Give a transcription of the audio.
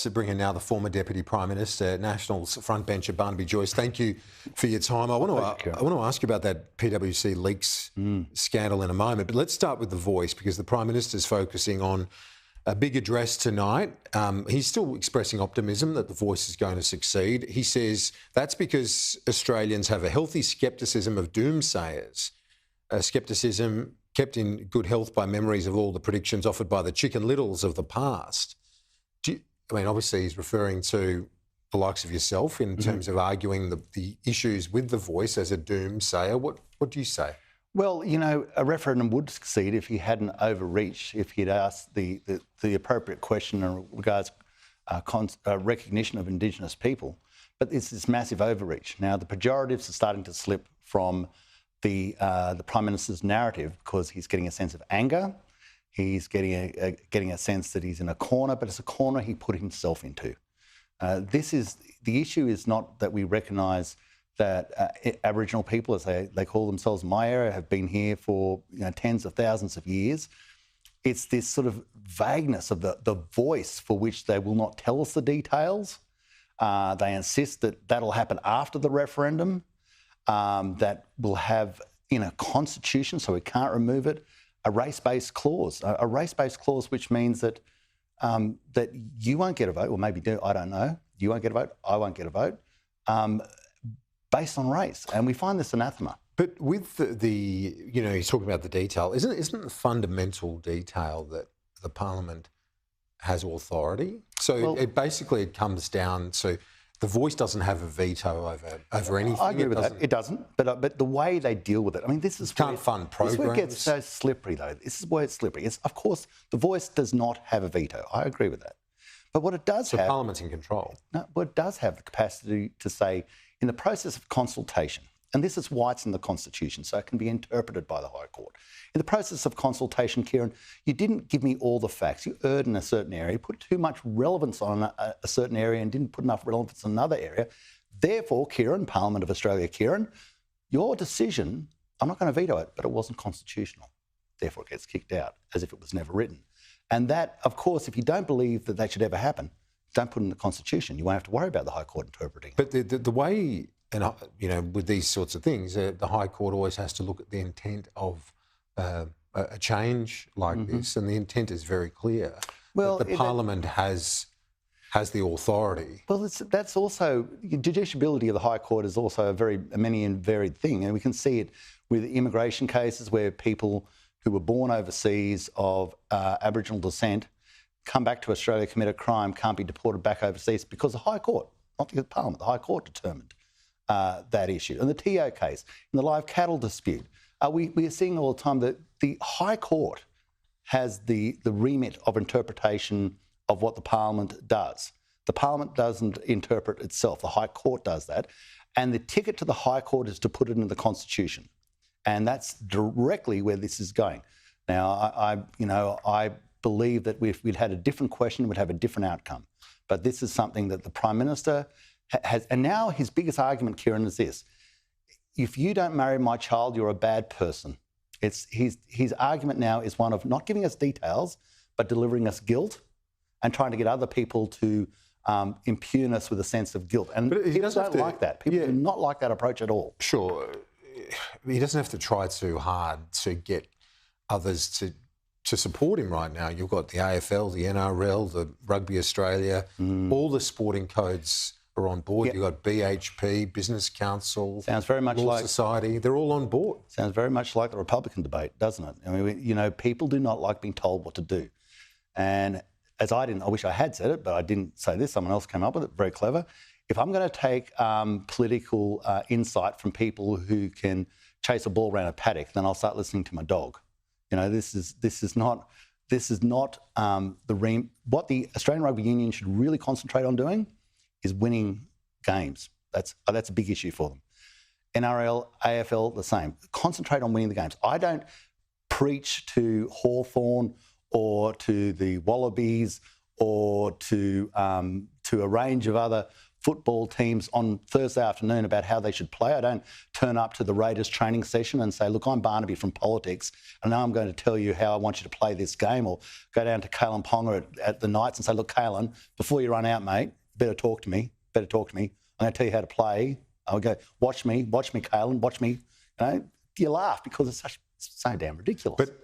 Let's bring in now the former Deputy Prime Minister, Nationals frontbencher Barnaby Joyce. Thank you for your time. I want to ask you about that PwC leaks scandal in a moment, but let's start with The Voice, because the Prime Minister is focusing on a big address tonight. He's still expressing optimism that The Voice is going to succeed. He says that's because Australians have a healthy scepticism of doomsayers, a scepticism kept in good health by memories of all the predictions offered by the Chicken Littles of the past. Obviously he's referring to the likes of yourself in terms of arguing the issues with The Voice as a doomsayer. What do you say? Well, a referendum would succeed if he hadn't overreached, if he'd asked the appropriate question in regards recognition of Indigenous people. But it's this massive overreach. Now, the pejoratives are starting to slip from the Prime Minister's narrative because he's getting a sense of anger. He's getting a sense that he's in a corner, but it's a corner he put himself into. The issue is not that we recognise that Aboriginal people, as they call themselves in my area, have been here for tens of thousands of years. It's this sort of vagueness of the voice for which they will not tell us the details. They insist that that'll happen after the referendum, that will have in a constitution, so we can't remove it, a race-based clause. A race-based clause which means that that you won't get a vote, or maybe do, I don't know. You won't get a vote, I won't get a vote, based on race. And we find this anathema. But with he's talking about the detail. Isn't the fundamental detail that the Parliament has authority? So it comes down to The Voice doesn't have a veto over anything. I agree with that. It doesn't. But the way they deal with it, this is can't fund programs. This is where it gets so slippery, though. This is where it's slippery. Of course, The Voice does not have a veto. I agree with that. But what it does have... So Parliament's in control. No, what it does have the capacity to say, in the process of consultation, and this is why it's in the Constitution, so it can be interpreted by the High Court. In the process of consultation, Kieran, you didn't give me all the facts. You erred in a certain area, put too much relevance on a certain area and didn't put enough relevance in another area. Therefore, Kieran, Parliament of Australia, Kieran, your decision, I'm not going to veto it, but it wasn't constitutional. Therefore, it gets kicked out, as if it was never written. And that, of course, if you don't believe that should ever happen, don't put it in the Constitution. You won't have to worry about the High Court interpreting. But the way... And, with these sorts of things, the High Court always has to look at the intent of a change like this, and the intent is very clear. Well, the Parliament has the authority. Well, that's also... Judiciability of the High Court is also a many and varied thing, and we can see it with immigration cases where people who were born overseas of Aboriginal descent come back to Australia, commit a crime, can't be deported back overseas because the High Court, not the Parliament, the High Court determined that issue. And the TO case, in the live cattle dispute, we are seeing all the time that the High Court has the remit of interpretation of what the Parliament does. The Parliament doesn't interpret itself. The High Court does that. And the ticket to the High Court is to put it in the Constitution. And that's directly where this is going. Now, I believe that if we'd had a different question, we'd have a different outcome. But this is something that the Prime Minister has, and now his biggest argument, Kieran, is this: if you don't marry my child, you're a bad person. His argument now is one of not giving us details, but delivering us guilt and trying to get other people to impugn us with a sense of guilt. And people don't like that. People do not like that approach at all. Sure. He doesn't have to try too hard to get others to support him right now. You've got the AFL, the NRL, the Rugby Australia, all the sporting codes are on board. Yep. You've got BHP, Business Council, sounds very much Law like Society. They're all on board. Sounds very much like the Republican debate, doesn't it? People do not like being told what to do. And I wish I had said it, but I didn't say this. Someone else came up with it. Very clever. If I'm going to take political insight from people who can chase a ball around a paddock, then I'll start listening to my dog. This is not what the Australian Rugby Union should really concentrate on doing is winning games. That's a big issue for them. NRL, AFL, the same. Concentrate on winning the games. I don't preach to Hawthorn or to the Wallabies or to to a range of other football teams on Thursday afternoon about how they should play. I don't turn up to the Raiders training session and say, look, I'm Barnaby from politics, and now I'm going to tell you how I want you to play this game, or go down to Kalen Ponga at the Knights and say, look, Kalen, before you run out, mate, better talk to me. I'm going to tell you how to play. I'll go, watch me, Kalen, watch me. You laugh because it's so damn ridiculous. But